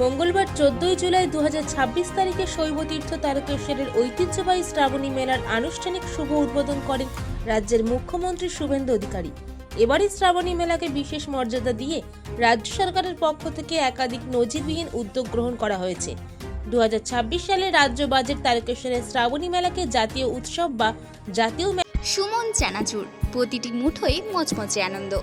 মঙ্গলবার 14 জুলাই 2026 তারিখে শৈবতীর্থ তারকেশ্বরের ঐতিহ্যবাহী শ্রাবণী মেলার আনুষ্ঠানিক শুভ উদ্বোধন করেন রাজ্যের মুখ্যমন্ত্রী শুভেন্দু অধিকারী। এবারই শ্রাবণী মেলাকে বিশেষ মর্যাদা দিয়ে রাজ্য সরকারের পক্ষ থেকে একাধিক নজিরবিহীন উদ্যোগ গ্রহণ করা হয়েছে। 2026 সালে রাজ্য বাজেট তারকেশ্বরের শ্রাবণী মেলাকে জাতীয় উৎসব বা জাতীয় সুমন চানাচুর, প্রতিটি মুঠোয় মচমচে আনন্দ।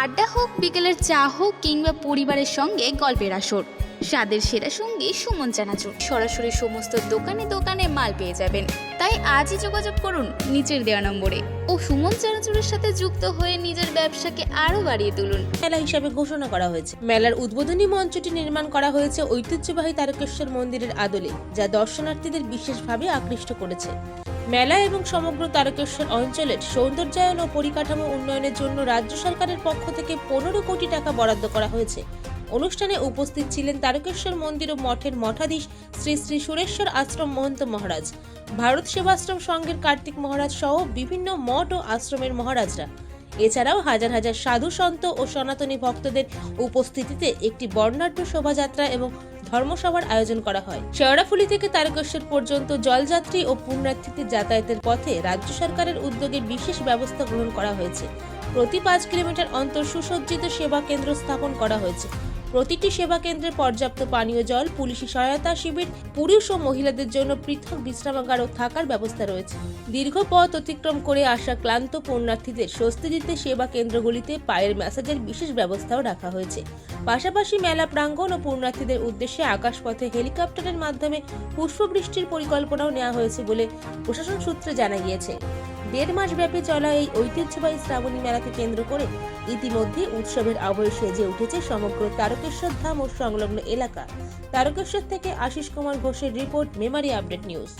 আড্ডা হোক, বিকেলের চা হোক, কিংবা পরিবারের সঙ্গে গল্পের আসর, স্বাদের সেরা সঙ্গী সুমন চানাচুর। সরাসরি সমস্ত দোকানে দোকানে মাল পেয়ে যাবেন। তাই আজই যোগাযোগ করুন নিচের দেওয়া নম্বরে ও সুমন চানাচুরের সাথে যুক্ত হয়ে নিজের ব্যবসাকে আরও বাড়িয়ে তুলুন। মেলা হিসাবে ঘোষণা করা হয়েছে। মেলার উদ্বোধনী মঞ্চটি নির্মাণ করা হয়েছে ঐতিহ্যবাহী তারকেশ্বর মন্দিরের আদলে, যা দর্শনার্থীদের বিশেষভাবে আকৃষ্ট করেছে। মেলা এবং সমগ্র তারকেশ্বর অঞ্চলের সৌন্দর্যায়ন ও পরিকাঠামো উন্নয়নের জন্য রাজ্য সরকারের পক্ষ থেকে 15 কোটি টাকা বরাদ্দ করা হয়েছে। অনুষ্ঠানে উপস্থিত ছিলেন তারকেশ্বর মন্দির ও মঠের মঠাধীশ শ্রী শ্রী সুরেশ্বর আশ্রম মহন্ত মহারাজ, ভারত সেবাশ্রম সংঘের কার্তিক মহারাজ সহ বিভিন্ন মঠ ও আশ্রমের মহারাজরা। এছাড়াও হাজার হাজার সাধু সন্ত ও সনাতনী ভক্তদের উপস্থিতিতে একটি বর্ণাঢ্য শোভাযাত্রা এবং ধর্মসভার আয়োজন করা হয়। শেওড়াফুলি থেকে তারকেশ্বর পর্যন্ত জলযাত্রী ও পুণ্যার্থীদের যাতায়াতের পথে রাজ্য সরকারের উদ্যোগে বিশেষ ব্যবস্থা গ্রহণ করা হয়েছে। প্রতি 5 কিলোমিটার অন্তর সুসজ্জিত সেবা কেন্দ্র স্থাপন করা হয়েছে। প্রতিটি সেবা কেন্দ্রে পর্যাপ্ত পানীয় জল, পুলিশি সহায়তা শিবির, পুরুষ ও মহিলাদের জন্য পৃথক বিশ্রামাগার ও থাকার ব্যবস্থা রয়েছে। দীর্ঘ পথ অতিক্রম করে আসা ক্লান্ত পুণ্যার্থীদের স্বস্তি দিতে সেবা কেন্দ্রগুলিতে পায়ের ম্যাসাজের বিশেষ ব্যবস্থাও রাখা হয়েছে। পাশাপাশি মেলা প্রাঙ্গণ ও পুণ্যার্থীদের উদ্দেশ্যে আকাশপথে হেলিকপ্টারের মাধ্যমে পুষ্পবৃষ্টির পরিকল্পনাও নেওয়া হয়েছে বলে প্রশাসন সূত্রে জানা গিয়েছে। 1.5 মাস ব্যাপী চলা এই ঐতিহ্যবাহী শ্রাবণী মেলাকে কেন্দ্র করে ইতিমধ্যে উৎসবের আবহে সেজে উঠেছে সমগ্র তারকেশ্বর ধাম ও সংলগ্ন এলাকা। তারকেশ্বর থেকে আশিস কুমার ঘোষের রিপোর্ট, মেমারি আপডেট নিউজ।